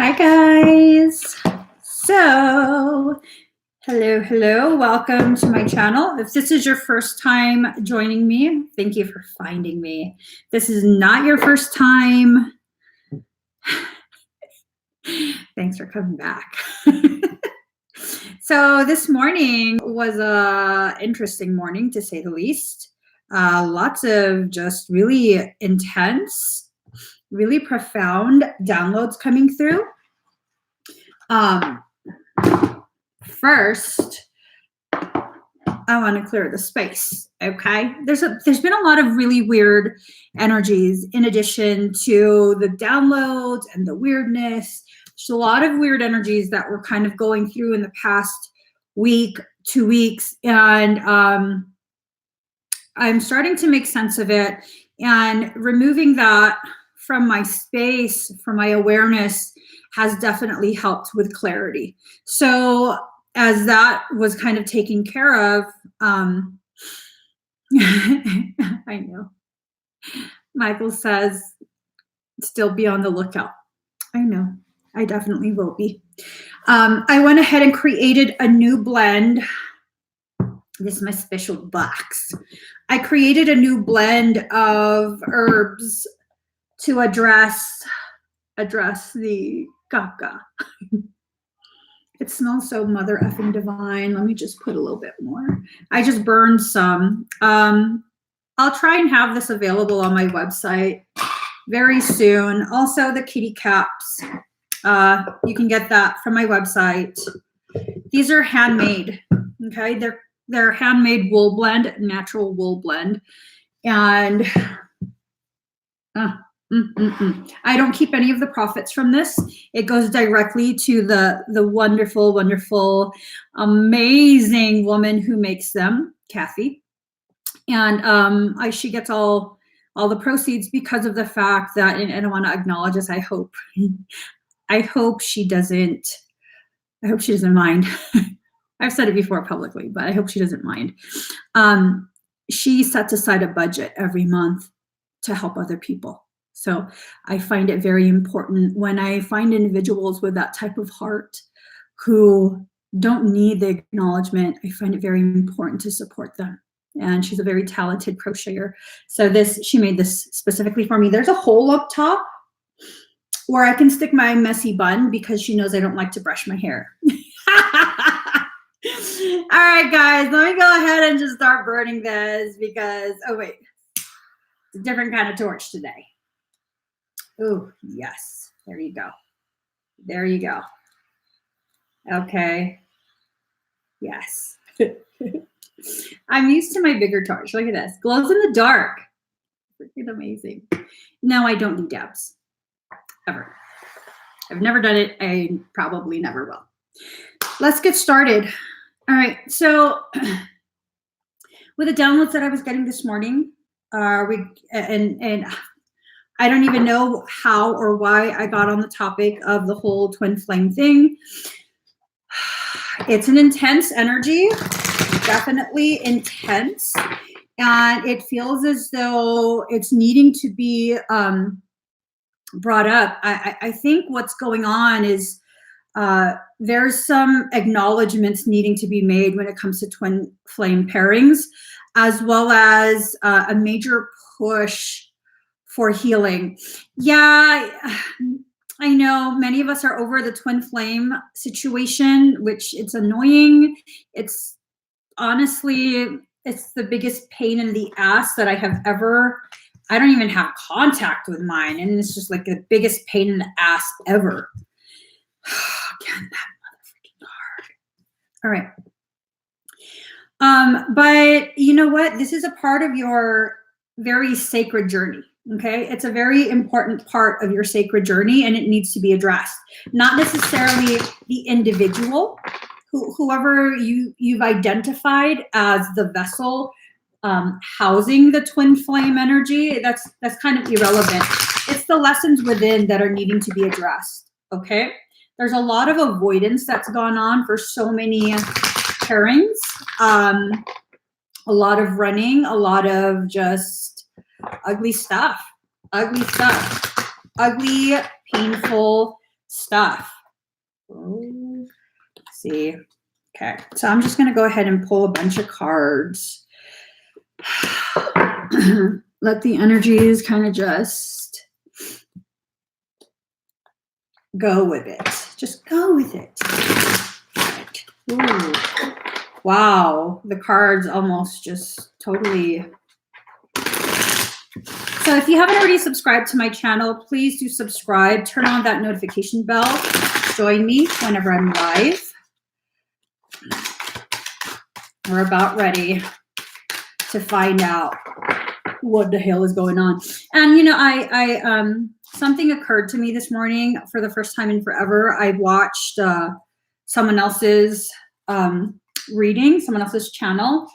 Hi guys. So, hello. Welcome to my channel. If this is your first time joining me, thank you for finding me. This is not your first time. Thanks for coming back. So this morning was a interesting morning, to say the least. Lots of just really intense, really profound downloads coming through. First, I want to clear the space, okay? There's been a lot of really weird energies in addition to the downloads and the weirdness. There's a lot of weird energies that we're kind of going through in the past week, 2 weeks, and I'm starting to make sense of it, and removing that from my space, from my awareness, has definitely helped with clarity. So as that was kind of taken care of, I know. Michael says, still be on the lookout. I know, I definitely will be. I went ahead and created a new blend. This is my special box. I created a new blend of herbs to address the caca. It smells so mother effing divine. Let me just put a little bit more. I just burned some. I'll try and have this available on my website very soon. Also the kitty caps. You can get that from my website. These are handmade. Okay, they're handmade wool blend, natural wool blend, and I don't keep any of the profits from this. It goes directly to the wonderful, wonderful, amazing woman who makes them, Kathy. And she gets all the proceeds because of the fact that, and I want to acknowledge this, I hope she doesn't mind. I've said it before publicly, but I hope she doesn't mind. She sets aside a budget every month to help other people. So I find it very important when I find individuals with that type of heart who don't need the acknowledgement. I find it very important to support them. And she's a very talented crocheter. So she made this specifically for me. There's a hole up top where I can stick my messy bun because she knows I don't like to brush my hair. All right, guys, let me go ahead and just start burning this because, oh wait, it's a different kind of torch today. Oh, yes. There you go. There you go. Okay. Yes. I'm used to my bigger torch. Look at this. Glows in the dark. Freaking amazing. No, I don't do dabs. Ever. I've never done it. I probably never will. Let's get started. All right. So with the downloads that I was getting this morning, and I don't even know how or why I got on the topic of the whole twin flame thing. It's an intense energy, definitely intense. And it feels as though it's needing to be brought up. I think what's going on is there's some acknowledgments needing to be made when it comes to twin flame pairings, as well as a major push for healing. Yeah, I know many of us are over the twin flame situation, which it's annoying. It's honestly, it's the biggest pain in the ass that I have ever, I don't even have contact with mine. And it's just like the biggest pain in the ass ever. Again, that motherfucking hard. All right. But you know what? This is a part of your very sacred journey. Okay, it's a very important part of your sacred journey, and it needs to be addressed. Not necessarily the individual, whoever you've identified as the vessel housing the twin flame energy. That's kind of irrelevant. It's the lessons within that are needing to be addressed. Okay, there's a lot of avoidance that's gone on for so many pairings. A lot of running, a lot of just ugly stuff, ugly, painful stuff. Let's see. Okay, so I'm just going to go ahead and pull a bunch of cards. Let the energies kind of just go with it. Just go with it. Right. Ooh. Wow, the cards almost just totally. So if you haven't already subscribed to my channel, please do subscribe. Turn on that notification bell. Join me whenever I'm live. We're about ready to find out what the hell is going on. And you know, I something occurred to me this morning for the first time in forever. I watched someone else's reading, someone else's channel,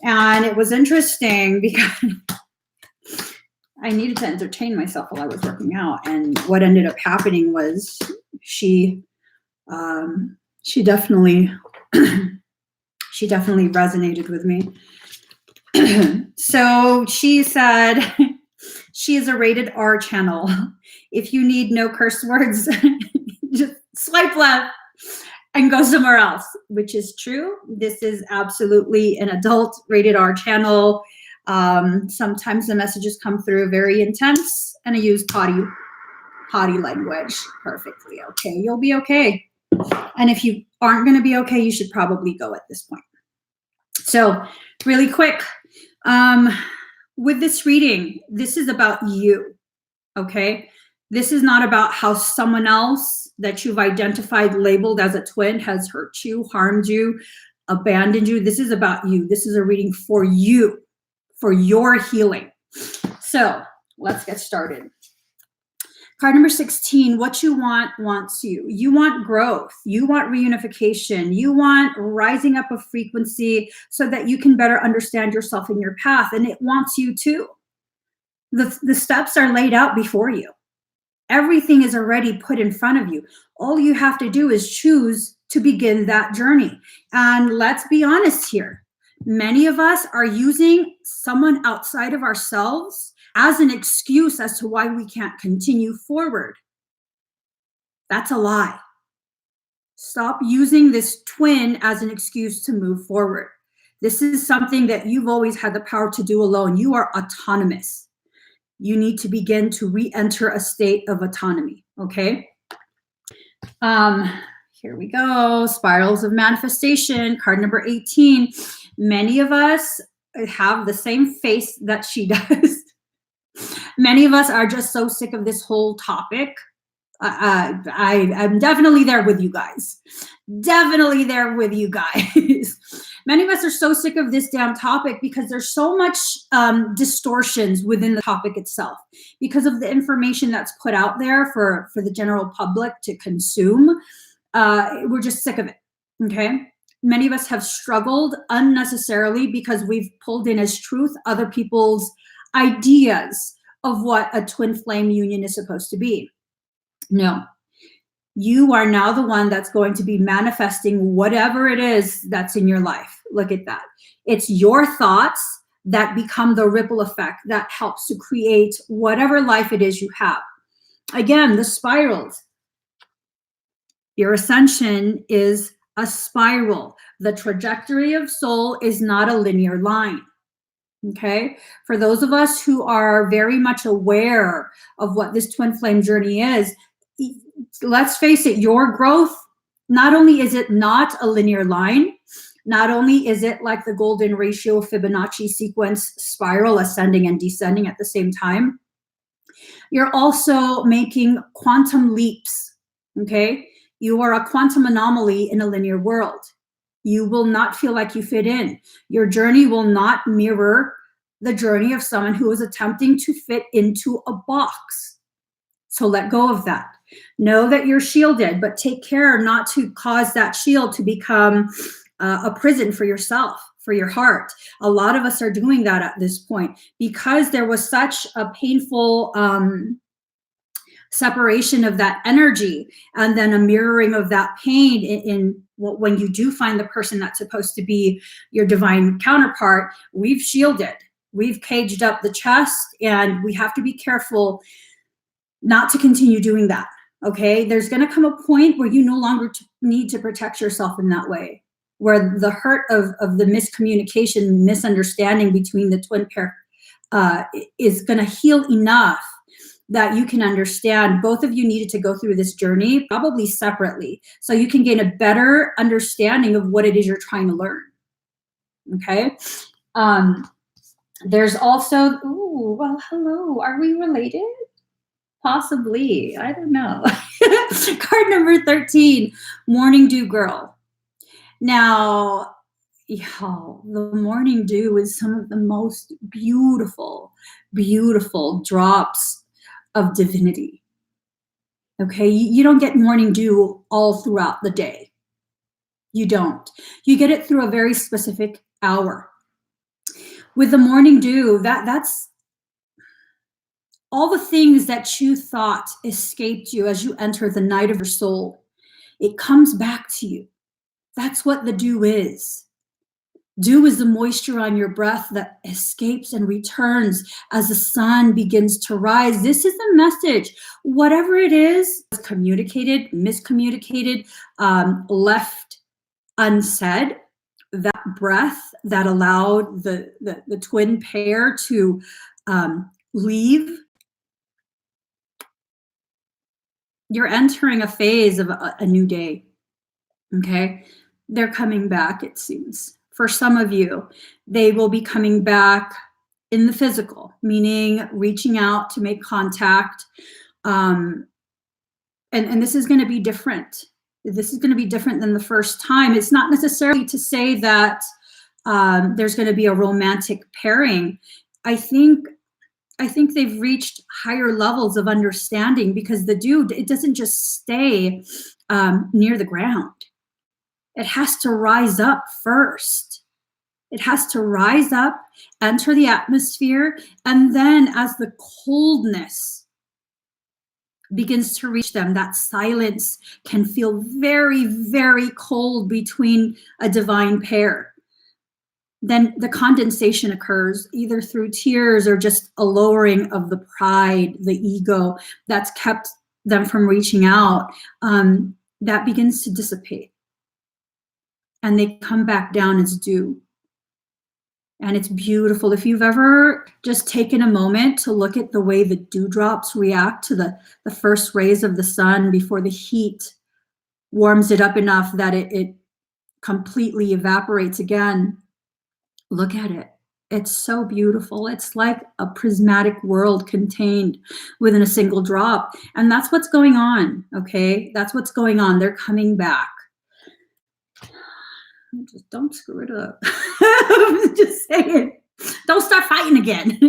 and it was interesting because I needed to entertain myself while I was working out. And what ended up happening was she definitely she definitely resonated with me. So she said she is a rated R channel. If you need no curse words, just swipe left and go somewhere else, which is true. This is absolutely an adult rated R channel. Sometimes the messages come through very intense, and I use potty language perfectly. Okay, you'll be okay. And if you aren't going to be okay, you should probably go at this point. So really quick, with this reading, this is about you, okay? This is not about how someone else that you've identified, labeled as a twin, has hurt you, harmed you, abandoned you. This is about you. This is a reading for you, for your healing. So let's get started. Card number 16, what you want wants you. You want growth. You want reunification. You want rising up of frequency so that you can better understand yourself and your path. And it wants you too. The steps are laid out before you. Everything is already put in front of you. All you have to do is choose to begin that journey. And let's be honest here. Many of us are using someone outside of ourselves as an excuse as to why we can't continue forward. That's a lie. Stop using this twin as an excuse to move forward. This is something that you've always had the power to do alone. You are autonomous. You need to begin to re-enter a state of autonomy, okay? Here we go. Spirals of manifestation, card number 18. Many of us have the same face that she does. Many of us are just so sick of this whole topic. I'm definitely there with you guys. Definitely there with you guys. Many of us are so sick of this damn topic because there's so much distortions within the topic itself because of the information that's put out there for the general public to consume. We're just sick of it, okay? Many of us have struggled unnecessarily because we've pulled in as truth other people's ideas of what a twin flame union is supposed to be. No, you are now the one that's going to be manifesting whatever it is that's in your life. Look at that. It's your thoughts that become the ripple effect that helps to create whatever life it is you have. Again, the spirals. Your ascension is a spiral. The trajectory of soul is not a linear line. Okay, for those of us who are very much aware of what this twin flame journey is, let's face it, your growth, not only is it not a linear line, not only is it like the golden ratio Fibonacci sequence spiral, ascending and descending at the same time, you're also making quantum leaps, okay? You are a quantum anomaly in a linear world. You will not feel like you fit in. Your journey will not mirror the journey of someone who is attempting to fit into a box. So let go of that. Know that you're shielded, but take care not to cause that shield to become a prison for yourself, for your heart. A lot of us are doing that at this point because there was such a painful separation of that energy and then a mirroring of that pain in when you do find the person that's supposed to be your divine counterpart. We've shielded, we've caged up the chest, and we have to be careful not to continue doing that. Okay, there's going to come a point where you no longer need to protect yourself in that way, where the hurt of the miscommunication, misunderstanding between the twin pair is going to heal enough that you can understand both of you needed to go through this journey, probably separately, so you can gain a better understanding of what it is you're trying to learn. Okay. There's also, ooh, well, hello, are we related? Possibly, I don't know. Card number 13, Morning Dew Girl. Now, y'all, the morning dew is some of the most beautiful, beautiful drops of divinity. Okay, you don't get morning dew all throughout the day. You don't. You get it through a very specific hour. With the morning dew, that's all the things that you thought escaped you as you enter the night of your soul. It comes back to you. That's what the dew is. Dew is the moisture on your breath that escapes and returns as the sun begins to rise. This is the message. Whatever it is, communicated, miscommunicated, left unsaid, that breath that allowed the twin pair to leave. You're entering a phase of a new day, okay? They're coming back, it seems. For some of you, they will be coming back in the physical, meaning reaching out to make contact. And this is going to be different. This is going to be different than the first time. It's not necessarily to say that there's going to be a romantic pairing. I think they've reached higher levels of understanding, because the dew, it doesn't just stay near the ground. It has to rise up first. It has to rise up, enter the atmosphere, and then as the coldness begins to reach them, that silence can feel very, very cold between a divine pair. Then the condensation occurs either through tears or just a lowering of the pride, the ego that's kept them from reaching out. That begins to dissipate. And they come back down as dew. And it's beautiful. If you've ever just taken a moment to look at the way the dewdrops react to the first rays of the sun before the heat warms it up enough that it completely evaporates again, look at it. It's so beautiful. It's like a prismatic world contained within a single drop. And that's what's going on, okay? That's what's going on. They're coming back. Just don't screw it up. I'm just saying. Don't start fighting again.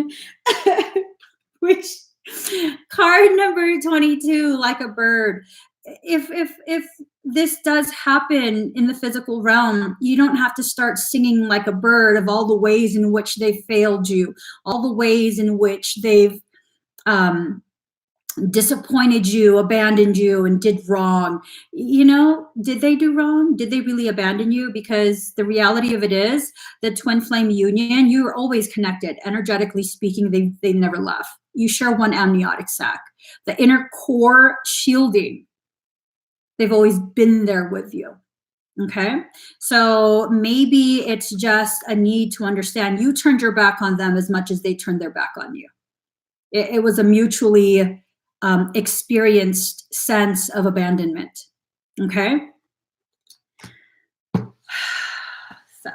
Which, card number 22, like a bird. If this does happen in the physical realm, you don't have to start singing like a bird of all the ways in which they failed you, all the ways in which they've disappointed you, abandoned you, and did wrong. You know, did they do wrong? Did they really abandon you? Because the reality of it is, the twin flame union, you are always connected. Energetically speaking, they never left. You share one amniotic sac. The inner core shielding, they've always been there with you. Okay, so maybe it's just a need to understand you turned your back on them as much as they turned their back on you. It was a mutually experienced sense of abandonment. Okay, so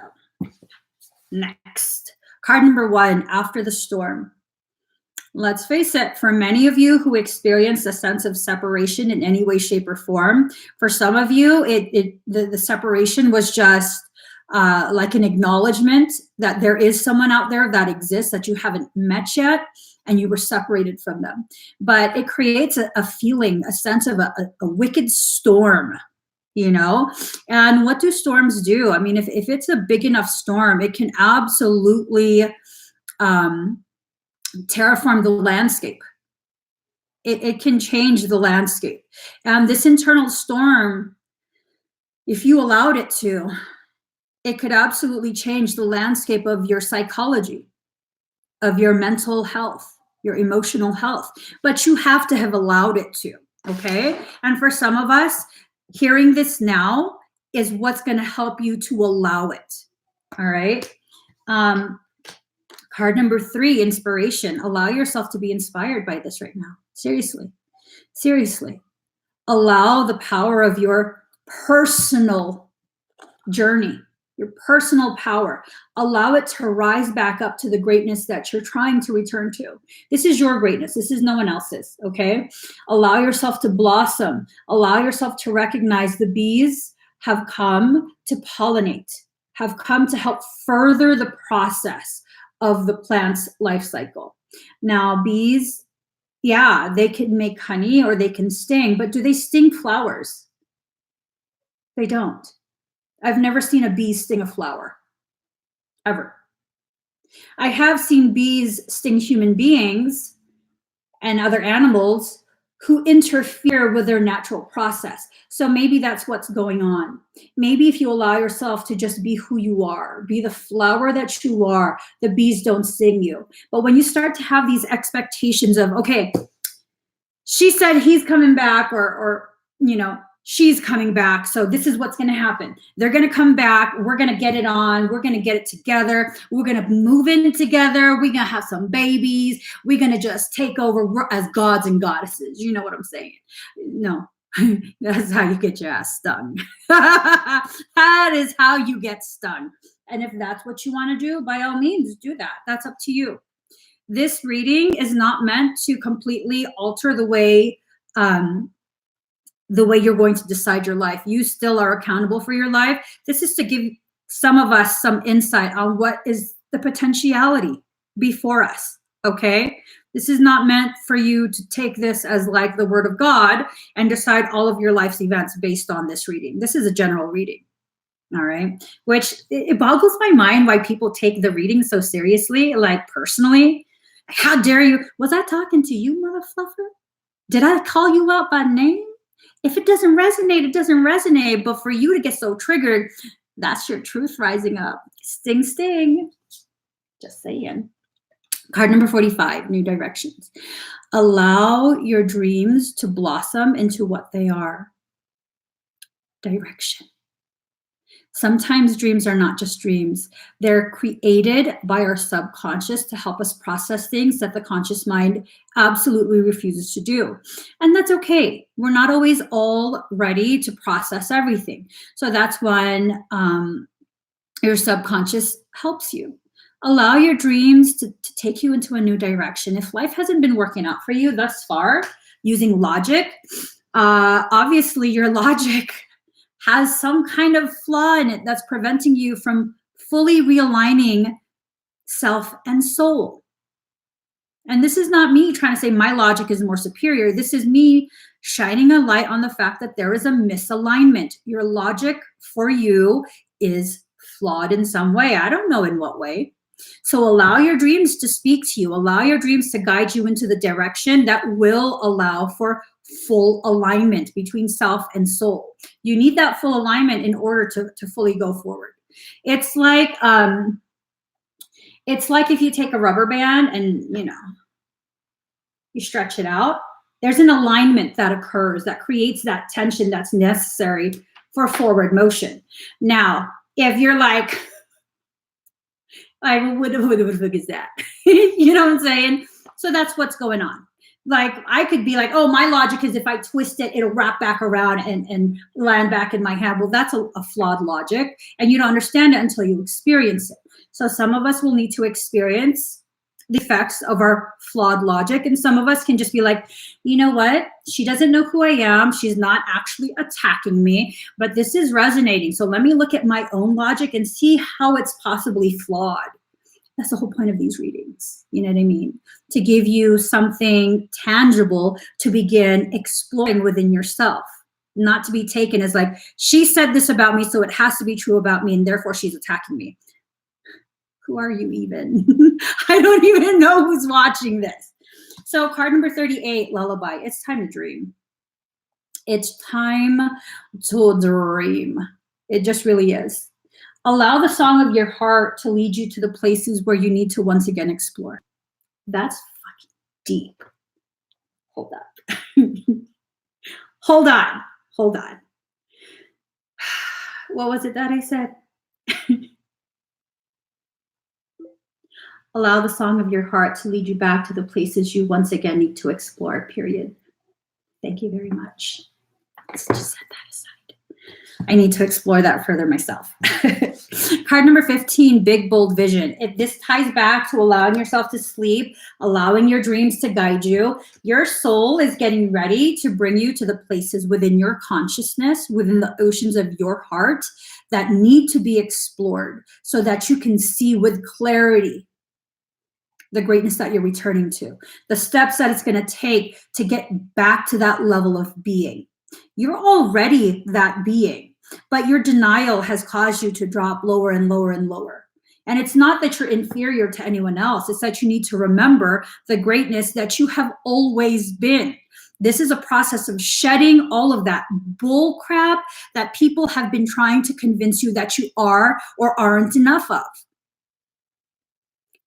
next, card number 1, after the storm. Let's face it, for many of you who experienced a sense of separation in any way, shape, or form, for some of you, the separation was just like an acknowledgement that there is someone out there that exists that you haven't met yet, and you were separated from them. But it creates a feeling, a sense of a wicked storm, you know? And what do storms do? I mean, if it's a big enough storm, it can absolutely terraform the landscape. It can change the landscape. And this internal storm, if you allowed it to, it could absolutely change the landscape of your psychology, of your mental health, your emotional health. But you have to have allowed it to. Okay. And for some of us, hearing this now is what's going to help you to allow it. All right. Card number 3, inspiration. Allow yourself to be inspired by this right now. Seriously. Seriously. Allow the power of your personal journey, your personal power. Allow it to rise back up to the greatness that you're trying to return to. This is your greatness. This is no one else's, okay? Allow yourself to blossom. Allow yourself to recognize the bees have come to pollinate, have come to help further the process of the plant's life cycle. Now, bees, yeah, they can make honey or they can sting, but do they sting flowers? They don't. I've never seen a bee sting a flower, ever. I have seen bees sting human beings and other animals who interfere with their natural process. So maybe that's what's going on. Maybe if you allow yourself to just be who you are, be the flower that you are, the bees don't sting you. But when you start to have these expectations of, okay, she said he's coming back, or you know, she's coming back, so this is what's going to happen. They're going to come back. We're going to get it on. We're going to get it together. We're going to move in together. We're going to have some babies. We're going to just take over as gods and goddesses. You know what I'm saying? No, that's how you get your ass stung. That is how you get stung. And if that's what you want to do, by all means, do that. That's up to you. This reading is not meant to completely alter the way you're going to decide your life. You still are accountable for your life. This is to give some of us some insight on what is the potentiality before us, okay? This is not meant for you to take this as like the word of God and decide all of your life's events based on this reading. This is a general reading, all right? Which it boggles my mind why people take the reading so seriously, like personally. How dare you? Was I talking to you, mother fluffer? Did I call you out by name? If it doesn't resonate, it doesn't resonate. But for you to get so triggered, that's your truth rising up. Sting, sting. Just saying. Card number 45, new directions. Allow your dreams to blossom into what they are. Direction. Sometimes dreams are not just dreams. They're created by our subconscious to help us process things that the conscious mind absolutely refuses to do. And that's okay. We're not always all ready to process everything. So that's when your subconscious helps you. Allow your dreams to take you into a new direction. If life hasn't been working out for you thus far using logic, obviously your logic has some kind of flaw in it that's preventing you from fully realigning self and soul. And this is not me trying to say my logic is more superior. This is me shining a light on the fact that there is a misalignment. Your logic for you is flawed in some way. I don't know in what way. So allow your dreams to speak to you. Allow your dreams to guide you into the direction that will allow for full alignment between self and soul. You need that full alignment in order to fully go forward. It's like if you take a rubber band and you stretch it out, there's an alignment that occurs that creates that tension that's necessary for forward motion. Now, if you're like, what the fuck is that? You know what I'm saying? So that's what's going on. Like, I could be like, oh, my logic is if I twist it, it'll wrap back around and land back in my hand. Well, that's a flawed logic, and you don't understand it until you experience it. So some of us will need to experience the effects of our flawed logic, and some of us can just be like, you know what? She doesn't know who I am. She's not actually attacking me, but this is resonating. So let me look at my own logic and see how it's possibly flawed. That's the whole point of these readings. You know what I mean? To give you something tangible to begin exploring within yourself, not to be taken as like, she said this about me, so it has to be true about me, and therefore she's attacking me. Who are you even? I don't even know who's watching this. So card number 38, lullaby. It's time to dream. It's time to dream. It just really is. Allow the song of your heart to lead you to the places where you need to once again explore. That's fucking deep. Hold up. hold on, hold on. What was it that I said? Allow the song of your heart to lead you back to the places you once again need to explore, period. Thank you very much. Let's just set that aside. I need to explore that further myself. Card number 15, big, bold vision. This ties back to allowing yourself to sleep, allowing your dreams to guide you. Your soul is getting ready to bring you to the places within your consciousness, within the oceans of your heart that need to be explored so that you can see with clarity the greatness that you're returning to, the steps that it's going to take to get back to that level of being. You're already that being, but your denial has caused you to drop lower and lower and lower. And it's not that you're inferior to anyone else. It's that you need to remember the greatness that you have always been. This is a process of shedding all of that bull crap that people have been trying to convince you that you are or aren't enough of.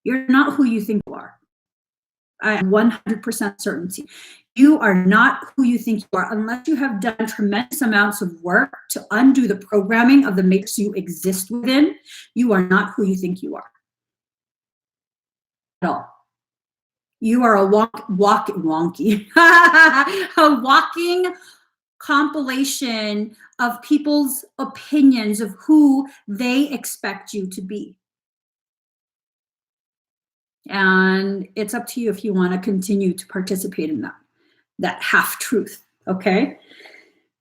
You're not who you think you are. I have 100% certainty. You are not who you think you are unless you have done tremendous amounts of work to undo the programming of the matrix you exist within. You are not who you think you are at all. You are a wonky, a walking compilation of people's opinions of who they expect you to be. And it's up to you if you want to continue to participate in that half-truth, okay?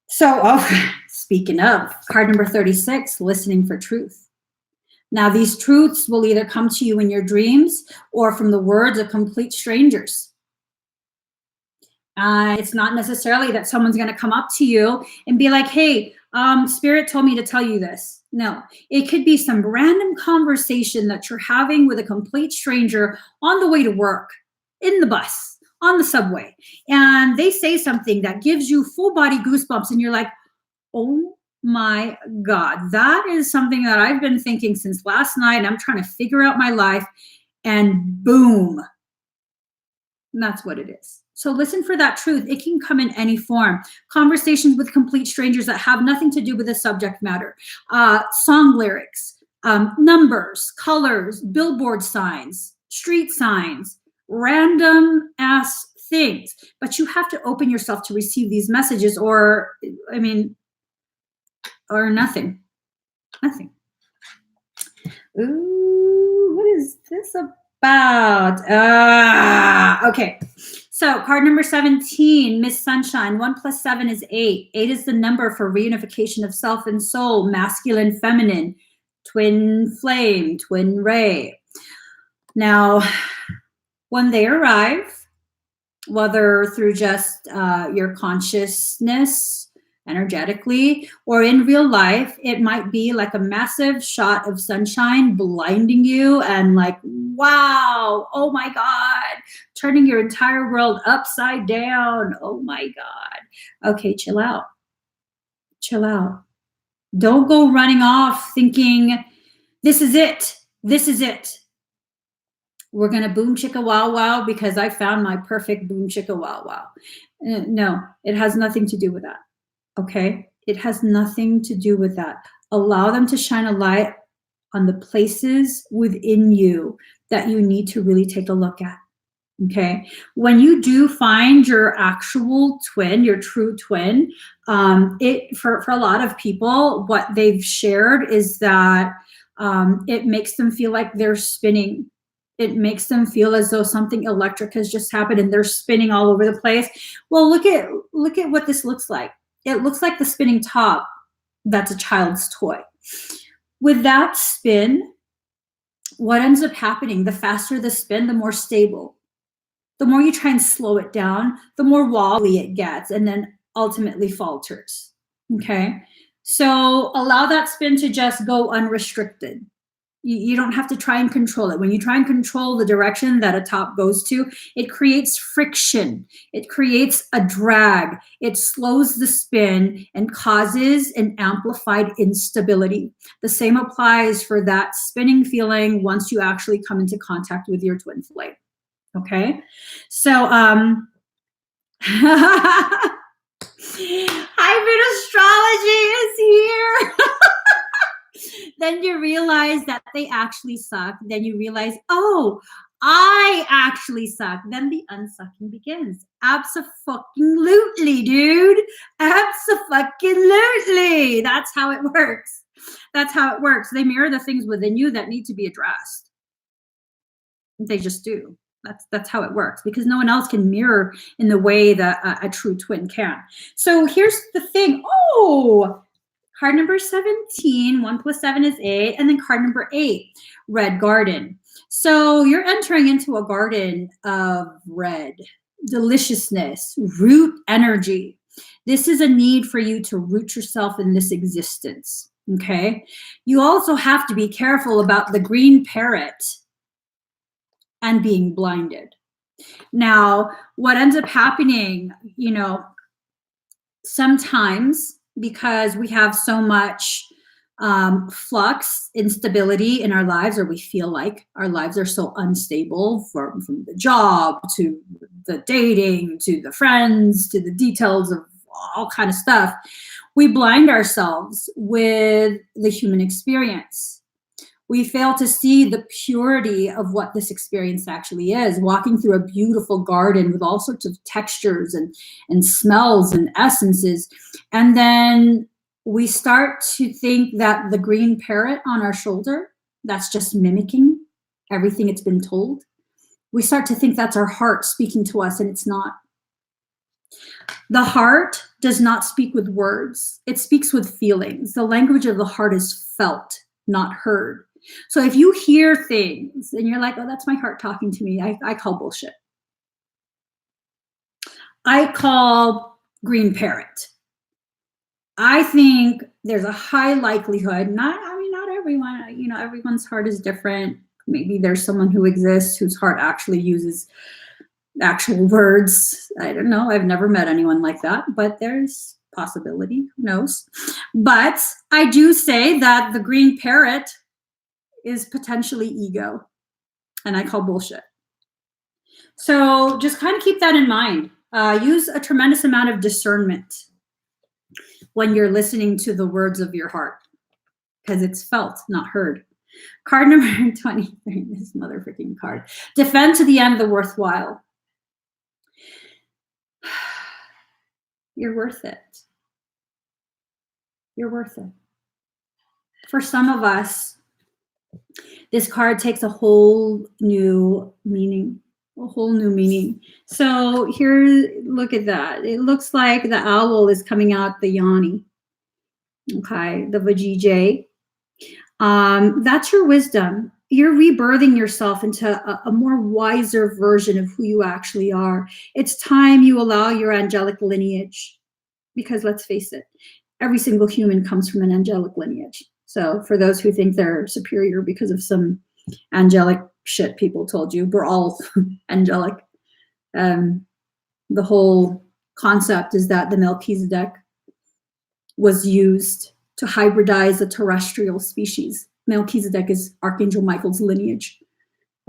So, speaking of, card number 36, listening for truth. Now, these truths will either come to you in your dreams or from the words of complete strangers. It's not necessarily that someone's going to come up to you and be like, hey, Spirit told me to tell you this. No, it could be some random conversation that you're having with a complete stranger on the way to work, in the bus, on the subway. And they say something that gives you full body goosebumps and you're like, oh my God, that is something that I've been thinking since last night. And I'm trying to figure out my life, and boom. And that's what it is. So listen for that truth. It can come in any form. Conversations with complete strangers that have nothing to do with the subject matter. Song lyrics, numbers, colors, billboard signs, street signs, random ass things. But you have to open yourself to receive these messages or nothing. Nothing. Ooh, what is this about? Okay. So card number 17, Miss Sunshine, 1 + 7 is 8. 8 is the number for reunification of self and soul, masculine, feminine, twin flame, twin ray. Now, when they arrive, whether through just your consciousness, energetically, or in real life, it might be like a massive shot of sunshine blinding you and like, wow, oh my God, turning your entire world upside down. Oh my God. Okay, chill out. Chill out. Don't go running off thinking, this is it. This is it. We're going to boom chicka wow wow because I found my perfect boom chicka wow wow. No, it has nothing to do with that. Okay, it has nothing to do with that. Allow them to shine a light on the places within you that you need to really take a look at. Okay, when you do find your actual twin, your true twin, for a lot of people, what they've shared is that it makes them feel like they're spinning. It makes them feel as though something electric has just happened and they're spinning all over the place. Well, look at what this looks like. It looks like the spinning top that's a child's toy. With that spin, what ends up happening, the faster the spin, the more stable. The more you try and slow it down, the more wobbly it gets and then ultimately falters. Okay? So allow that spin to just go unrestricted. You don't have to try and control it. When you try and control the direction that a top goes to, it creates friction. It creates a drag. It slows the spin and causes an amplified instability. The same applies for that spinning feeling once you actually come into contact with your twin flame. Okay? So, Hybrid astrology is here. Then you realize that they actually suck. Then you realize, oh, I actually suck. Then the unsucking begins. Abso-fucking-lutely, dude. Abso-fucking-lutely. That's how it works. That's how it works. They mirror the things within you that need to be addressed. They just do. That's how it works, because no one else can mirror in the way that a true twin can. So here's the thing. Oh, card number 17, 1 + 7 is 8. And then card number 8, red garden. So you're entering into a garden of red, deliciousness, root energy. This is a need for you to root yourself in this existence, okay? You also have to be careful about the green parrot and being blinded. Now, what ends up happening, you know, sometimes because we have so much flux, instability in our lives, or we feel like our lives are so unstable, from the job to the dating to the friends to the details of all kind of stuff, we blind ourselves with the human experience. We fail to see the purity of what this experience actually is. Walking through a beautiful garden with all sorts of textures and smells and essences. And then we start to think that the green parrot on our shoulder, that's just mimicking everything it's been told. We start to think that's our heart speaking to us, and it's not. The heart does not speak with words. It speaks with feelings. The language of the heart is felt, not heard. So if you hear things and you're like, oh, that's my heart talking to me, I call bullshit. I call green parrot. I think there's a high likelihood, not everyone, you know, everyone's heart is different. Maybe there's someone who exists whose heart actually uses actual words. I don't know. I've never met anyone like that, but there's possibility. Who knows? But I do say that the green parrot is potentially ego, and I call bullshit. So just kind of keep that in mind. Use a tremendous amount of discernment when you're listening to the words of your heart, because it's felt, not heard. Card number 23, this mother freaking card. Defend to the end of the worthwhile. You're worth it. You're worth it. For some of us, this card takes a whole new meaning, So here, look at that. It looks like the owl is coming out the yoni. Okay, the vajayjay. That's your wisdom. You're rebirthing yourself into a more wiser version of who you actually are. It's time you allow your angelic lineage, because let's face it, every single human comes from an angelic lineage. So for those who think they're superior because of some angelic shit people told you, we're all angelic. The whole concept is that the Melchizedek was used to hybridize a terrestrial species. Melchizedek is Archangel Michael's lineage.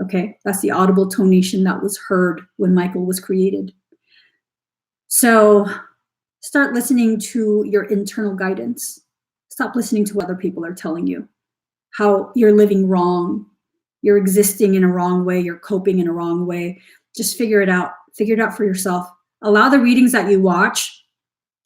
Okay, that's the audible tonation that was heard when Michael was created. So start listening to your internal guidance. Stop listening to what other people are telling you, how you're living wrong, you're existing in a wrong way, you're coping in a wrong way. Just figure it out. Figure it out for yourself. Allow the readings that you watch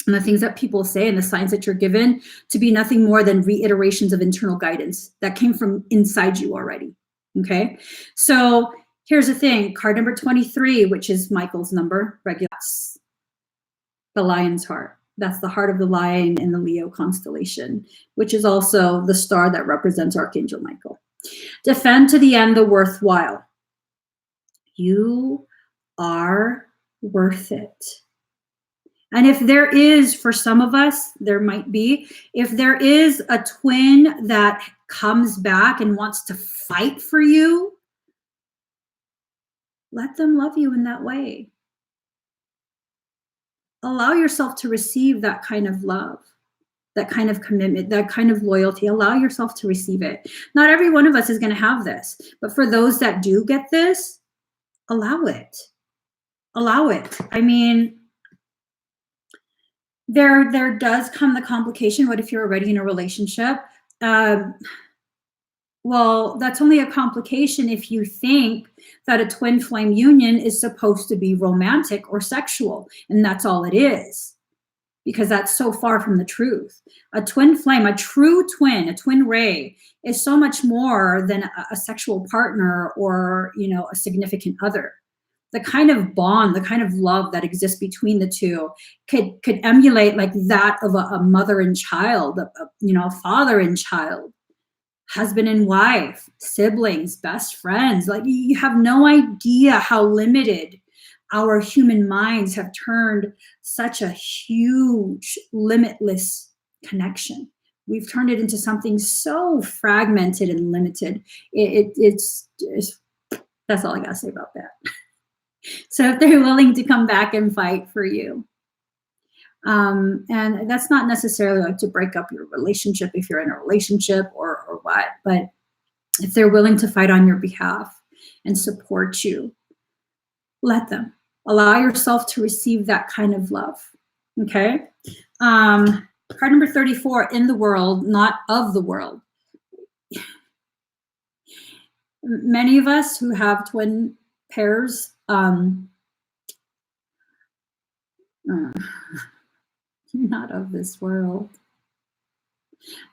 and the things that people say and the signs that you're given to be nothing more than reiterations of internal guidance that came from inside you already, okay? So here's the thing, card number 23, which is Michael's number, regulates the lion's heart. That's the heart of the lion in the Leo constellation, which is also the star that represents Archangel Michael. Defend to the end the worthwhile. You are worth it. And if there is, for some of us, there might be, if there is a twin that comes back and wants to fight for you, let them love you in that way. Allow yourself to receive that kind of love, that kind of commitment, that kind of loyalty. Allow yourself to receive it. Not every one of us is going to have this, but for those that do get this, allow it. Allow it. I mean, There does come the complication. What if you're already in a relationship? Well, that's only a complication if you think that a twin flame union is supposed to be romantic or sexual, and that's all it is, because that's so far from the truth. A twin flame, a true twin, a twin ray, is so much more than a sexual partner or, a significant other. The kind of bond, the kind of love that exists between the two could emulate like that of a mother and child, a father and child, husband and wife, siblings, best friends. Like, you have no idea how limited our human minds have turned such a huge, limitless connection. We've turned it into something so fragmented and limited. It's that's all I gotta say about that. So if they're willing to come back and fight for you, and that's not necessarily like to break up your relationship if you're in a relationship or what, but if they're willing to fight on your behalf and support you, let them. Allow yourself to receive that kind of love. Okay. Card number 34, in the world, not of the world. Many of us who have twin pairs, not of this world.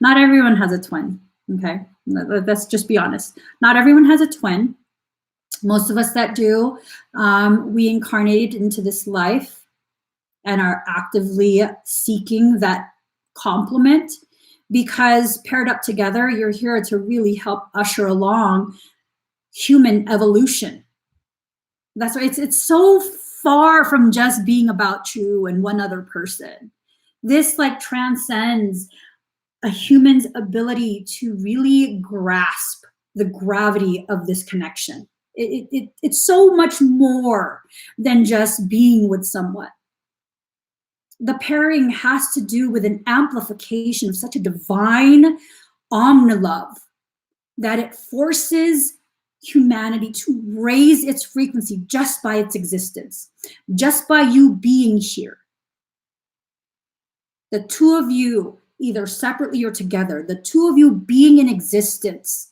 Not everyone has a twin, okay? Let's just be honest. Not everyone has a twin. Most of us that do, we incarnated into this life and are actively seeking that complement, because paired up together, you're here to really help usher along human evolution. That's why it's so far from just being about you and one other person. This like transcends a human's ability to really grasp the gravity of this connection. It's so much more than just being with someone. The pairing has to do with an amplification of such a divine omnilove that it forces humanity to raise its frequency just by its existence, just by you being here. The two of you, either separately or together, the two of you being in existence,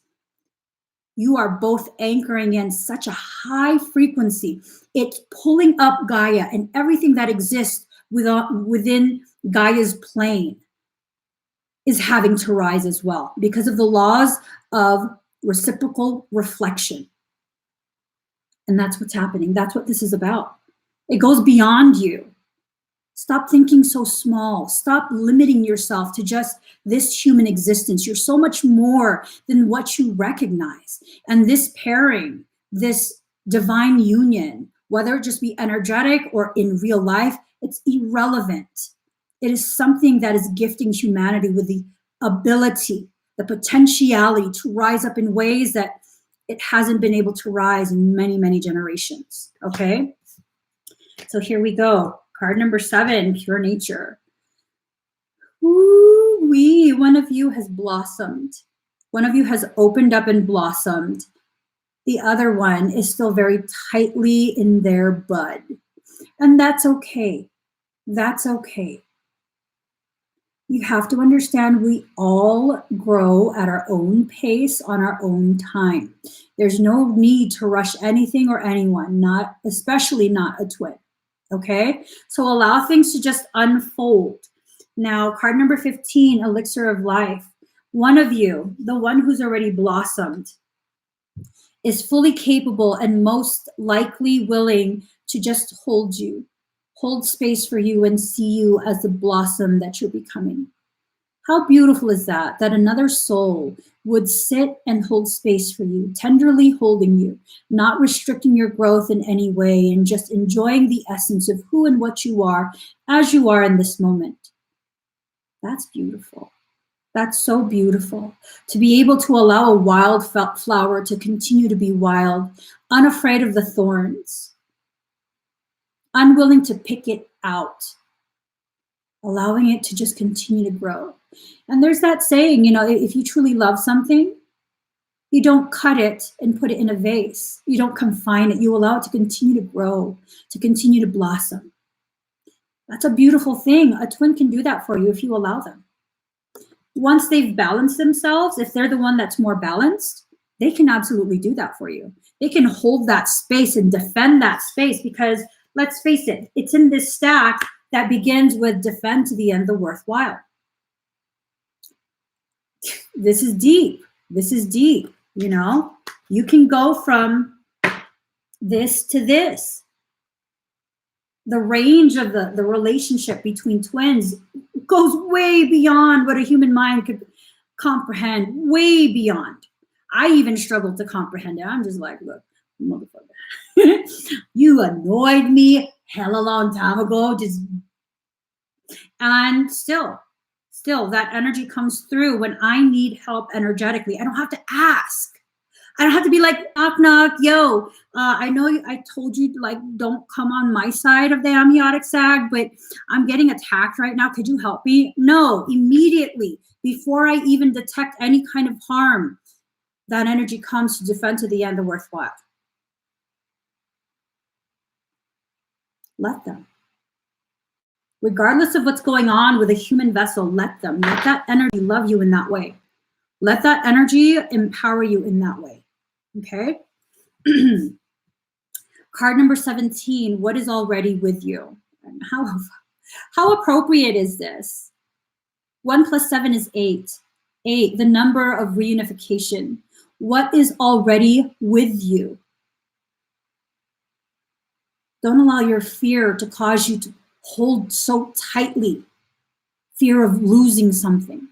you are both anchoring in such a high frequency. It's pulling up Gaia and everything that exists within Gaia's plane is having to rise as well, because of the laws of reciprocal reflection. And that's what's happening. That's what this is about. It goes beyond you. Stop thinking so small. Stop limiting yourself to just this human existence. You're so much more than what you recognize. And this pairing, this divine union, whether it just be energetic or in real life, it's irrelevant. It is something that is gifting humanity with the ability, the potentiality to rise up in ways that it hasn't been able to rise in many, many generations. Okay? So here we go. Card number 7, pure nature. Ooh-wee, one of you has blossomed. One of you has opened up and blossomed. The other one is still very tightly in their bud. And that's okay. That's okay. You have to understand we all grow at our own pace on our own time. There's no need to rush anything or anyone, not especially not a twin. Okay, so allow things to just unfold. Now, card number 15, elixir of life. One of you, the one who's already blossomed, is fully capable and most likely willing to just hold you, hold space for you and see you as the blossom that you're becoming. How beautiful is that, that another soul would sit and hold space for you, tenderly holding you, not restricting your growth in any way, and just enjoying the essence of who and what you are as you are in this moment. That's beautiful. That's so beautiful. To be able to allow a wild flower to continue to be wild, unafraid of the thorns, unwilling to pick it out, allowing it to just continue to grow. And there's that saying, if you truly love something, you don't cut it and put it in a vase. You don't confine it. You allow it to continue to grow, to continue to blossom. That's a beautiful thing. A twin can do that for you if you allow them. Once they've balanced themselves, if they're the one that's more balanced, they can absolutely do that for you. They can hold that space and defend that space, because let's face it, it's in this stack that begins with defend to the end the worthwhile. This is deep. This is deep, you know? You can go from this to this. The range of the relationship between twins goes way beyond what a human mind could comprehend, way beyond. I even struggled to comprehend it. I'm just like, look, motherfucker, you annoyed me hella long time ago. And still that energy comes through when I need help energetically. I don't have to ask. I don't have to be like, knock, knock, yo, I know I told you, like, don't come on my side of the amniotic sac, but I'm getting attacked right now. Could you help me? No, immediately, before I even detect any kind of harm, that energy comes to defend to the end the worthwhile. Let them. Regardless of what's going on with a human vessel, let them. Let that energy love you in that way. Let that energy empower you in that way. Okay. Card number 17, what is already with you? How appropriate is this? 1 + 7 is 8. 8, the number of reunification. What is already with you? Don't allow your fear to cause you to hold so tightly. Fear of losing something.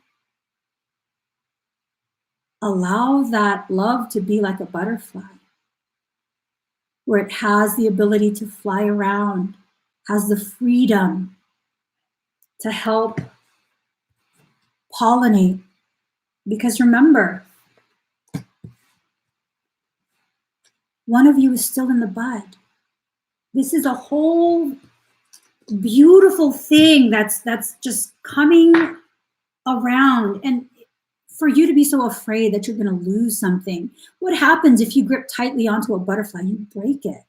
Allow that love to be like a butterfly, where it has the ability to fly around, has the freedom to help pollinate. Because remember, one of you is still in the bud. This is a whole beautiful thing that's just coming around. And for you to be so afraid that you're going to lose something, what happens if you grip tightly onto a butterfly? You break it.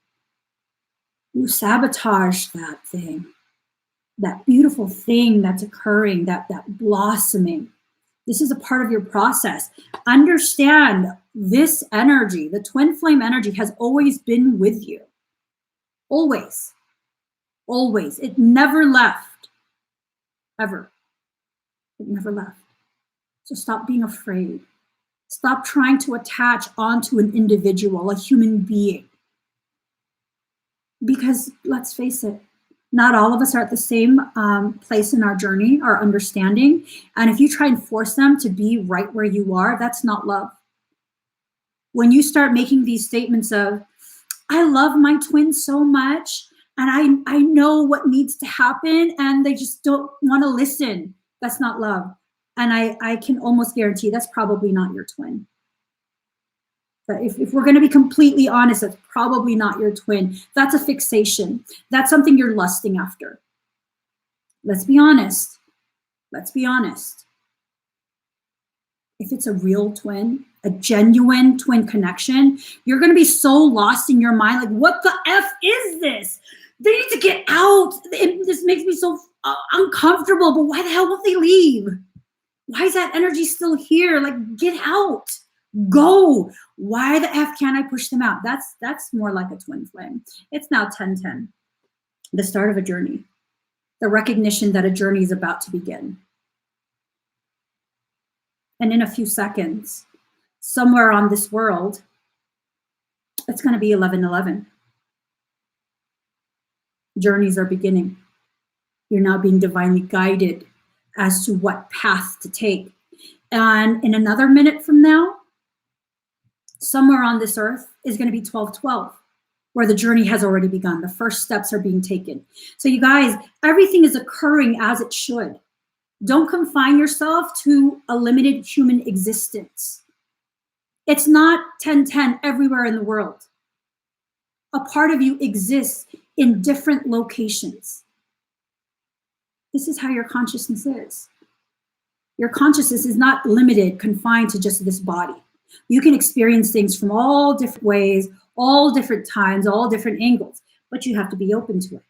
You sabotage that thing, that beautiful thing that's occurring, that blossoming. This is a part of your process. Understand this energy, the twin flame energy, has always been with you. Always. Always. It never left. Ever. It never left. So stop being afraid. Stop trying to attach onto an individual, a human being. Because let's face it, not all of us are at the same place in our journey, our understanding. And if you try and force them to be right where you are, that's not love. When you start making these statements of, I love my twin so much, and I know what needs to happen, and they just don't want to listen, that's not love. And I can almost guarantee that's probably not your twin. But if we're going to be completely honest, that's probably not your twin. That's a fixation. That's something you're lusting after. Let's be honest. Let's be honest. If it's a real twin, a genuine twin connection, you're going to be so lost in your mind. Like, what the F is this? They need to get out. This makes me so uncomfortable, but why the hell won't they leave? Why is that energy still here? Like, get out. Go. Why the F can't I push them out? That's more like a twin flame. It's now 10:10. The start of a journey. The recognition that a journey is about to begin. And in a few seconds, somewhere on this world, it's going to be 11:11. Journeys are beginning. You're now being divinely guided as to what path to take. And in another minute from now, somewhere on this earth is going to be 12:12, where the journey has already begun. The first steps are being taken. So you guys, everything is occurring as it should. Don't confine yourself to a limited human existence. It's not 10:10 everywhere in the world. A part of you exists in different locations. This is how your consciousness is. Your consciousness is not limited, confined to just this body. You can experience things from all different ways, all different times, all different angles, but you have to be open to it,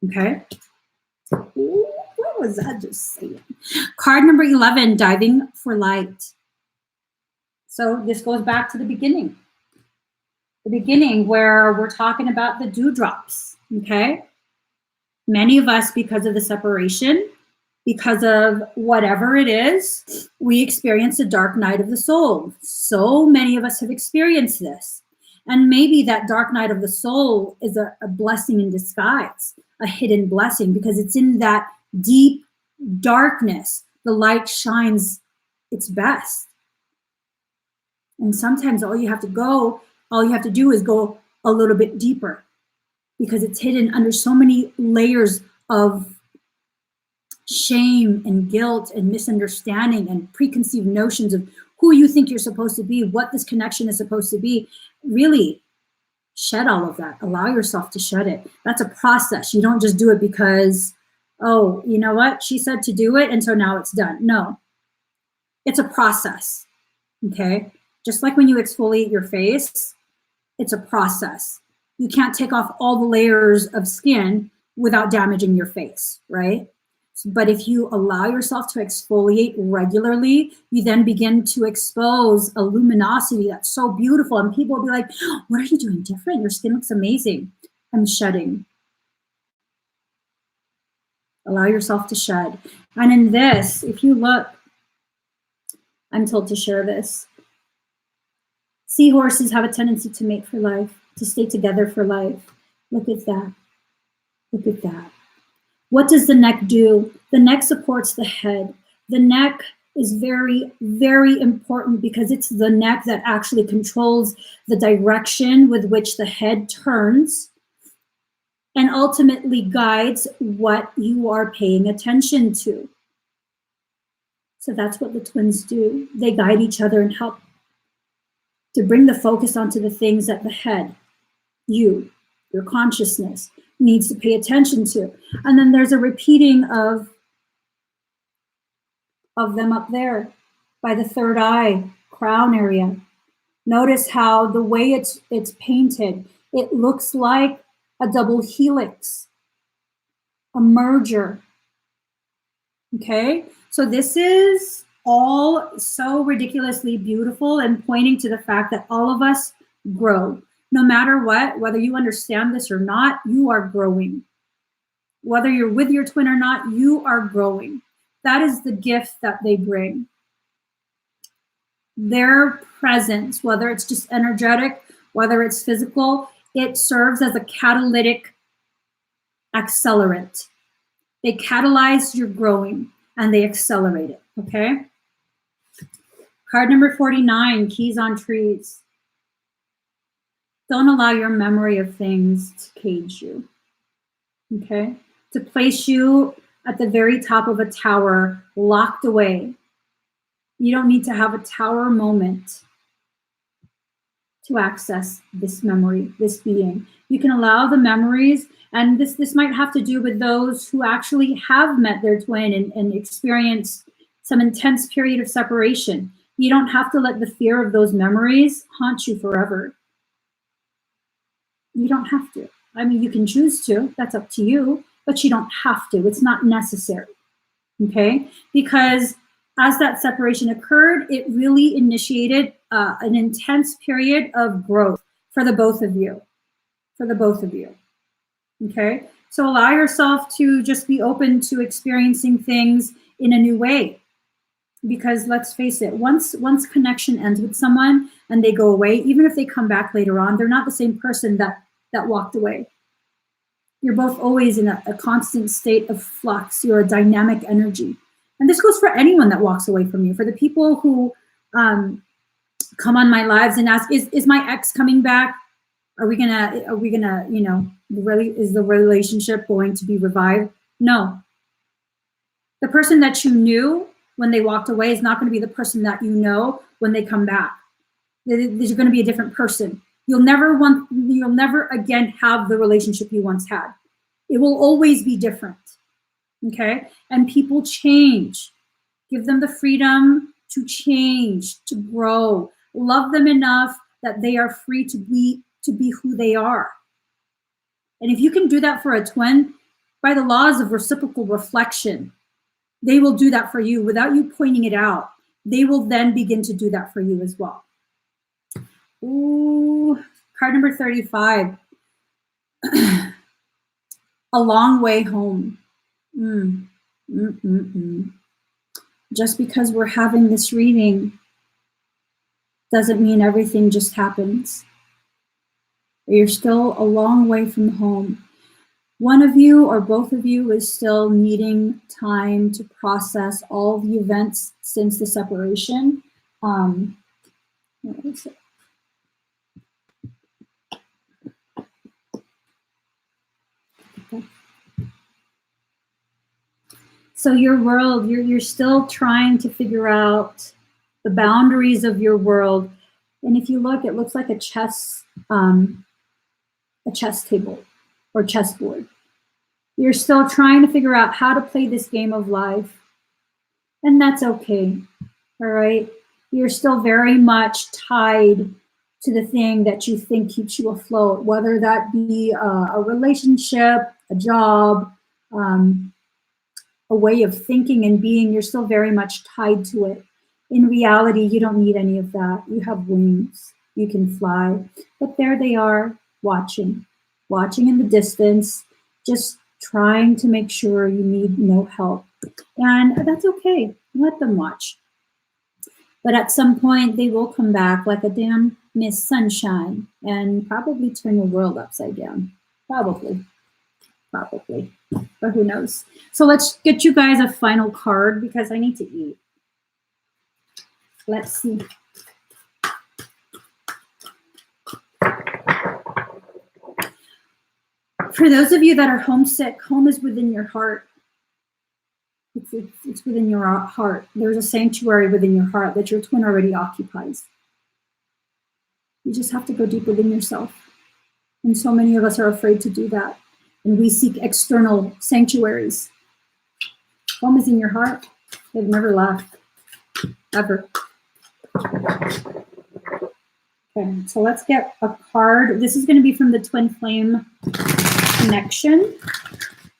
okay? Ooh, what was I just saying? Card number 11, diving for light. So this goes back to the beginning where we're talking about the dewdrops, okay? Many of us, because of the separation, because of whatever it is, we experience a dark night of the soul. So many of us have experienced this. And maybe that dark night of the soul is a blessing in disguise, a hidden blessing, because it's in that deep darkness the light shines its best. And sometimes all you have to do is go a little bit deeper, because it's hidden under so many layers of shame and guilt and misunderstanding and preconceived notions of who you think you're supposed to be, what this connection is supposed to be. Really shed all of that. Allow yourself to shed it. That's a process. You don't just do it because, oh, you know what? She said to do it, and so now it's done. No, it's a process, okay? Just like when you exfoliate your face, it's a process. You can't take off all the layers of skin without damaging your face, right? But if you allow yourself to exfoliate regularly, you then begin to expose a luminosity that's so beautiful. And people will be like, what are you doing different? Your skin looks amazing. I'm shedding. Allow yourself to shed. And in this, if you look, I'm told to share this. Seahorses have a tendency to mate for life, to stay together for life. Look at that. Look at that. What does the neck do? The neck supports the head. The neck is very, very important because it's the neck that actually controls the direction with which the head turns and ultimately guides what you are paying attention to. So that's what the twins do. They guide each other and help to bring the focus onto the things that the head, your consciousness, needs to pay attention to. And then there's a repeating of them up there by the third eye, crown area. Notice how the way it's painted, it looks like a double helix, a merger. Okay, so this is all so ridiculously beautiful and pointing to the fact that all of us grow. No matter what, whether you understand this or not, you are growing. Whether you're with your twin or not, you are growing. That is the gift that they bring. Their presence, whether it's just energetic, whether it's physical, it serves as a catalytic accelerant. They catalyze your growing and they accelerate it, okay? Card number 49, keys on trees. Don't allow your memory of things to cage you, okay? To place you at the very top of a tower, locked away. You don't need to have a tower moment to access this memory, this being. You can allow the memories, and this might have to do with those who actually have met their twin and experienced some intense period of separation. You don't have to let the fear of those memories haunt you forever. You don't have to. I mean, you can choose to, that's up to you, but you don't have to. It's not necessary, okay? Because as that separation occurred, it really initiated an intense period of growth for the both of you, okay? So allow yourself to just be open to experiencing things in a new way. Because let's face it, once connection ends with someone and they go away, even if they come back later on, they're not the same person that walked away. You're both always in a constant state of flux. You're a dynamic energy. And this goes for anyone that walks away from you. For the people who come on my lives and ask, is my ex coming back? Are we gonna, you know, really, is the relationship going to be revived? No. The person that you knew when they walked away is not going to be the person that you know when they come back. There's going to be a different person. You'll never again have the relationship you once had. It will always be different. Okay? And people change. Give them the freedom to change, to grow. Love them enough that they are free to be who they are. And if you can do that for a twin, by the laws of reciprocal reflection, they will do that for you without you pointing it out. They will then begin to do that for you as well. Ooh, card number 35. A long way home. Just because we're having this reading doesn't mean everything just happens. You're still a long way from home. One of you or both of you is still needing time to process all the events since the separation. What is it? Okay. So your world, you're still trying to figure out the boundaries of your world. And if you look, it looks like a chess table or chessboard. You're still trying to figure out how to play this game of life. And that's okay, all right? You're still very much tied to the thing that you think keeps you afloat, whether that be a relationship, a job, a way of thinking and being. You're still very much tied to it. In reality, you don't need any of that. You have wings, you can fly. But there they are, watching in the distance, just trying to make sure you need no help. And that's okay, let them watch. But at some point, they will come back like a damn Miss Sunshine and probably turn your world upside down. Probably. But who knows? So let's get you guys a final card because I need to eat. Let's see. For those of you that are homesick, home is within your heart. It's within your heart. There's a sanctuary within your heart that your twin already occupies. You just have to go deep within yourself. And so many of us are afraid to do that. And we seek external sanctuaries. Home is in your heart. They've never left, ever. Okay, so let's get a card. This is going to be from the Twin Flame Connection.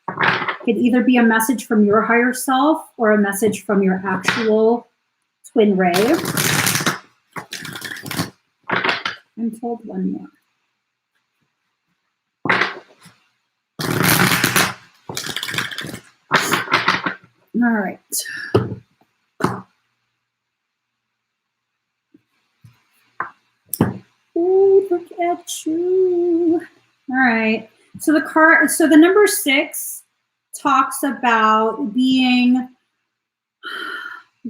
It could either be a message from your higher self or a message from your actual twin ray. I'm told one more. All right. Oh, look at you. All right. So the number 6 talks about being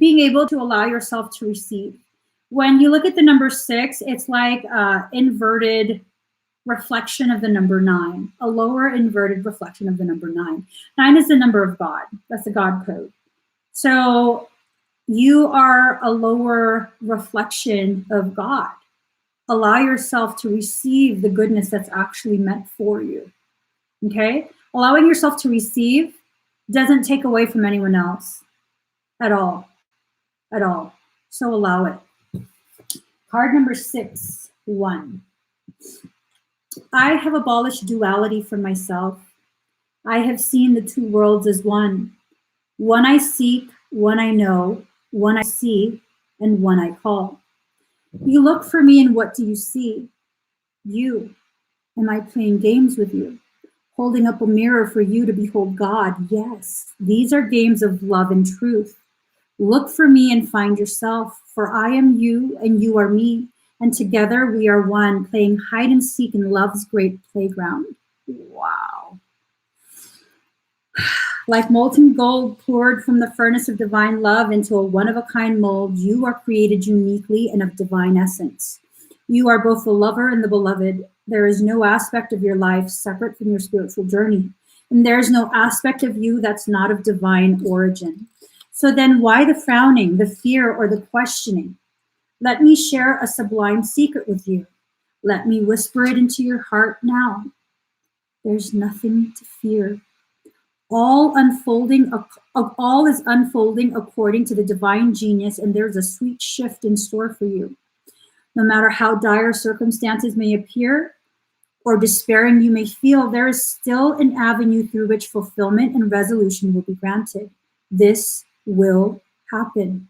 able to allow yourself to receive. When you look at the number 6, it's like inverted reflection of the number 9, a lower inverted reflection of the number 9. 9 is the number of God. That's the God code. So you are a lower reflection of God. Allow yourself to receive the goodness that's actually meant for you. Okay? Allowing yourself to receive doesn't take away from anyone else at all. At all. So allow it. Card number 6, 1. I have abolished duality for myself. I have seen the two worlds as one. One I seek, one I know, one I see, and one I call. You look for me and what do you see? You. Am I playing games with you? Holding up a mirror for you to behold God? Yes, these are games of love and truth. Look for me and find yourself, for I am you and you are me, and together we are one, playing hide and seek in love's great playground. Wow. Like molten gold poured from the furnace of divine love into a one-of-a-kind mold, you are created uniquely and of divine essence. You are both the lover and the beloved. There is no aspect of your life separate from your spiritual journey. And there is no aspect of you that's not of divine origin. So then why the frowning, the fear, or the questioning? Let me share a sublime secret with you. Let me whisper it into your heart now. There's nothing to fear. All is unfolding according to the divine genius, and there's a sweet shift in store for you. No matter how dire circumstances may appear, or despairing you may feel, there is still an avenue through which fulfillment and resolution will be granted. This will happen.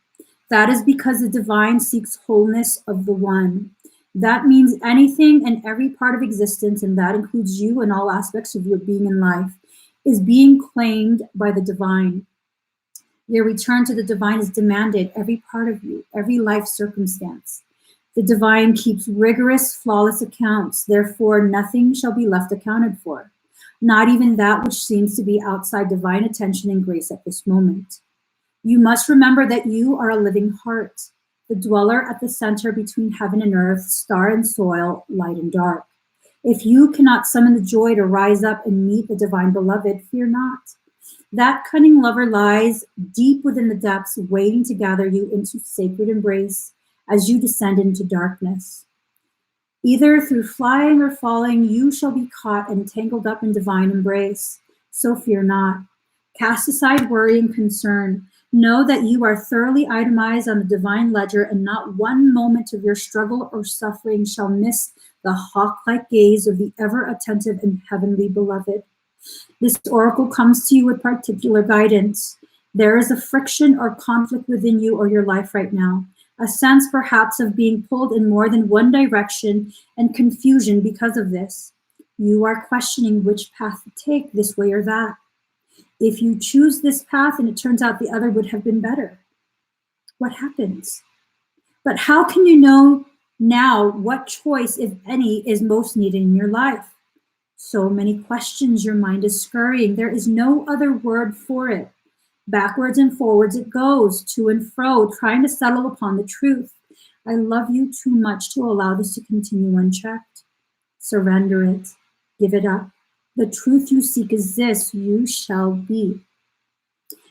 That is because the divine seeks wholeness of the one. That means anything and every part of existence, and that includes you and all aspects of your being in life, is being claimed by the divine. Your return to the divine is demanded, every part of you, every life circumstance. The divine keeps rigorous, flawless accounts. Therefore, nothing shall be left accounted for, not even that which seems to be outside divine attention and grace at this moment. You must remember that you are a living heart, the dweller at the center between heaven and earth, star and soil, light and dark. If you cannot summon the joy to rise up and meet the divine beloved, fear not. That cunning lover lies deep within the depths, waiting to gather you into sacred embrace as you descend into darkness. Either through flying or falling, you shall be caught and tangled up in divine embrace. So fear not. Cast aside worry and concern. Know that you are thoroughly itemized on the divine ledger, and not one moment of your struggle or suffering shall miss the hawk-like gaze of the ever-attentive and heavenly beloved. This oracle comes to you with particular guidance. There is a friction or conflict within you or your life right now, a sense perhaps of being pulled in more than one direction and confusion because of this. You are questioning which path to take, this way or that. If you choose this path and it turns out the other would have been better, what happens? But how can you know now what choice, if any, is most needed in your life? So many questions, your mind is scurrying. There is no other word for it. Backwards and forwards it goes, to and fro, trying to settle upon the truth. I love you too much to allow this to continue unchecked. Surrender it. Give it up. The truth you seek is this: you shall be.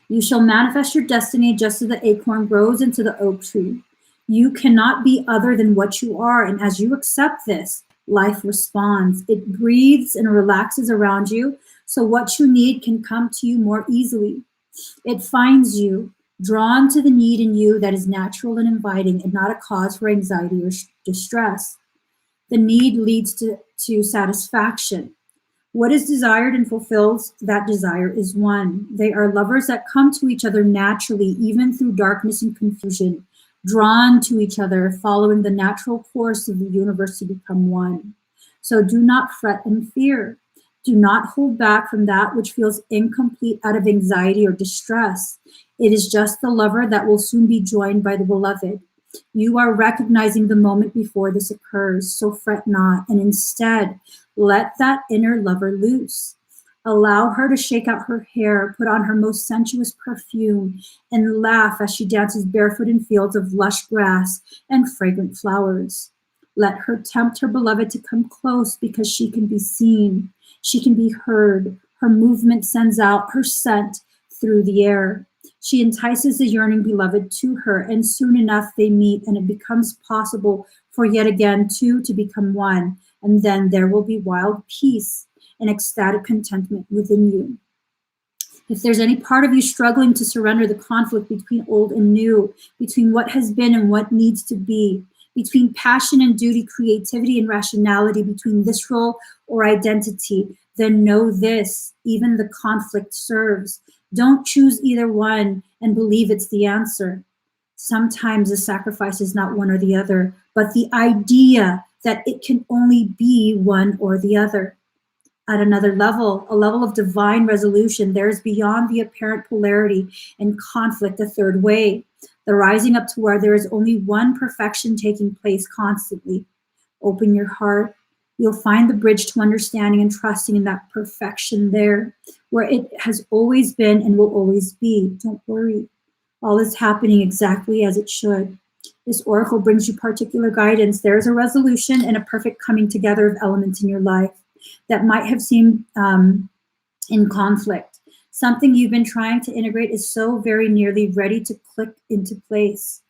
You shall manifest your destiny just as the acorn grows into the oak tree. You cannot be other than what you are, and as you accept this, life responds. It breathes and relaxes around you, so what you need can come to you more easily. It finds you, drawn to the need in you that is natural and inviting, and not a cause for anxiety or distress. The need leads to satisfaction. What is desired and fulfills that desire is one. They are lovers that come to each other naturally, even through darkness and confusion, drawn to each other, following the natural course of the universe to become one. So do not fret and fear. Do not hold back from that which feels incomplete out of anxiety or distress. It is just the lover that will soon be joined by the beloved. You are recognizing the moment before this occurs, so fret not, and instead, let that inner lover loose. Allow her to shake out her hair, put on her most sensuous perfume, and laugh as she dances barefoot in fields of lush grass and fragrant flowers. Let her tempt her beloved to come close, because she can be seen, she can be heard. Her movement sends out her scent through the air. She entices the yearning beloved to her, and soon enough they meet, and it becomes possible for yet again two to become one. And then there will be wild peace and ecstatic contentment within you. If there's any part of you struggling to surrender the conflict between old and new, between what has been and what needs to be, between passion and duty, creativity and rationality, between this role or identity, then know this: even the conflict serves. Don't choose either one and believe it's the answer. Sometimes the sacrifice is not one or the other, but the idea that it can only be one or the other. At another level, a level of divine resolution, there is beyond the apparent polarity and conflict a third way, the rising up to where there is only one perfection taking place constantly. Open your heart. You'll find the bridge to understanding and trusting in that perfection there, where it has always been and will always be. Don't worry. All is happening exactly as it should. This oracle brings you particular guidance. There is a resolution and a perfect coming together of elements in your life that might have seemed in conflict. Something you've been trying to integrate is so very nearly ready to click into place.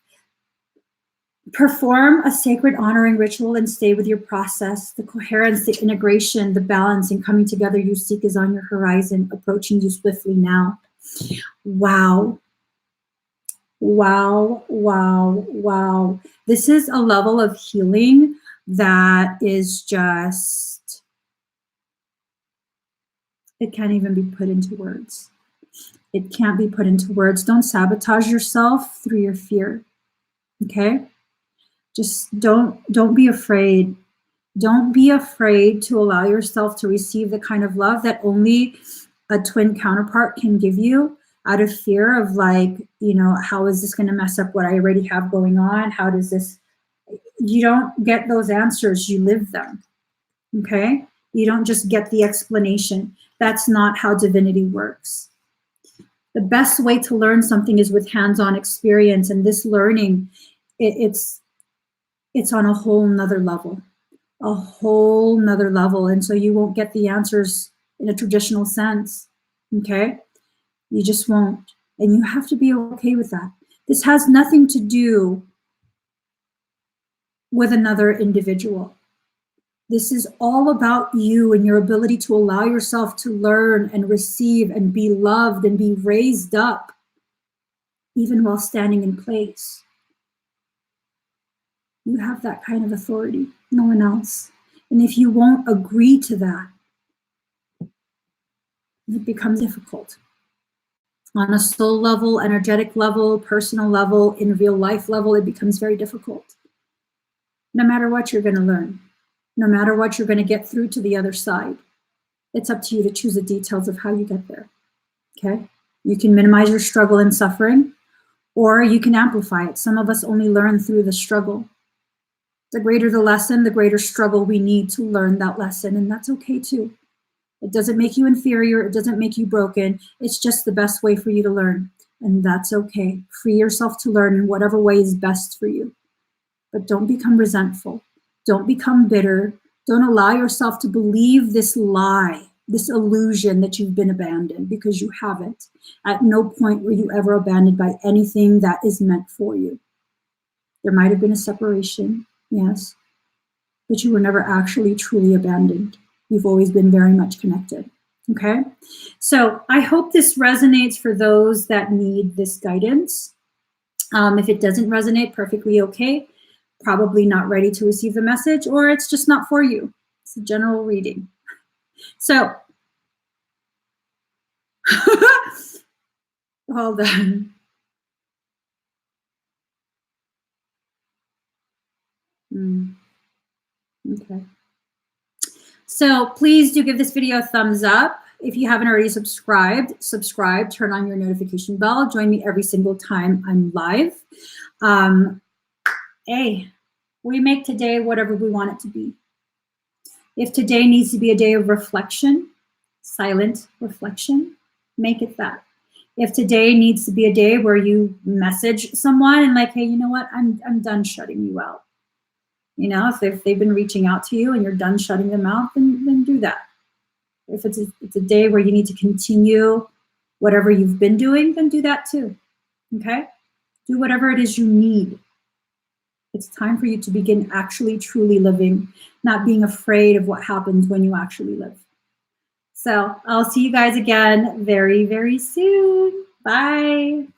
Perform a sacred honoring ritual and stay with your process. The coherence, the integration, the balance and coming together you seek is on your horizon, approaching you swiftly now. Wow. Wow, wow, wow. This is a level of healing that is just It can't even be put into words. It can't be put into words. Don't sabotage yourself through your fear. Okay? Just don't be afraid. Don't be afraid to allow yourself to receive the kind of love that only a twin counterpart can give you, out of fear of, like, you know, how is this going to mess up what I already have going on? How does this, you don't get those answers, you live them. Okay? You don't just get the explanation. That's not how divinity works. The best way to learn something is with hands-on experience, and this learning, it's on a whole nother level. A whole nother level. And so you won't get the answers in a traditional sense. Okay? You just won't. And you have to be okay with that. This has nothing to do with another individual. This is all about you and your ability to allow yourself to learn and receive and be loved and be raised up, even while standing in place. You have that kind of authority, no one else. And if you won't agree to that, it becomes difficult. On a soul level, energetic level, personal level, in real life level, it becomes very difficult. No matter what you're going to learn, no matter what you're going to get through to the other side, it's up to you to choose the details of how you get there. Okay? You can minimize your struggle and suffering, or you can amplify it. Some of us only learn through the struggle. The greater the lesson, the greater struggle we need to learn that lesson, and that's okay too. It doesn't make you inferior. It doesn't make you broken. It's just the best way for you to learn, and that's okay. Free yourself to learn in whatever way is best for you. But don't become resentful. Don't become bitter. Don't allow yourself to believe this lie, this illusion that you've been abandoned, because you haven't. At no point were you ever abandoned by anything that is meant for you. There might have been a separation, yes, but you were never actually truly abandoned. You've always been very much connected, okay? So I hope this resonates for those that need this guidance. If it doesn't resonate, perfectly okay. Probably not ready to receive the message, or it's just not for you. It's a general reading. So, hold on. Okay. So please do give this video a thumbs up. If you haven't already subscribed, subscribe, turn on your notification bell. Join me every single time I'm live. Hey, we make today whatever we want it to be. If today needs to be a day of reflection, silent reflection, make it that. If today needs to be a day where you message someone and like, hey, you know what, I'm done shutting you out. You know, if they've been reaching out to you and you're done shutting them out, then do that. If it's a day where you need to continue whatever you've been doing, then do that too, okay? Do whatever it is you need. It's time for you to begin actually truly living, not being afraid of what happens when you actually live. So I'll see you guys again very, very soon. Bye.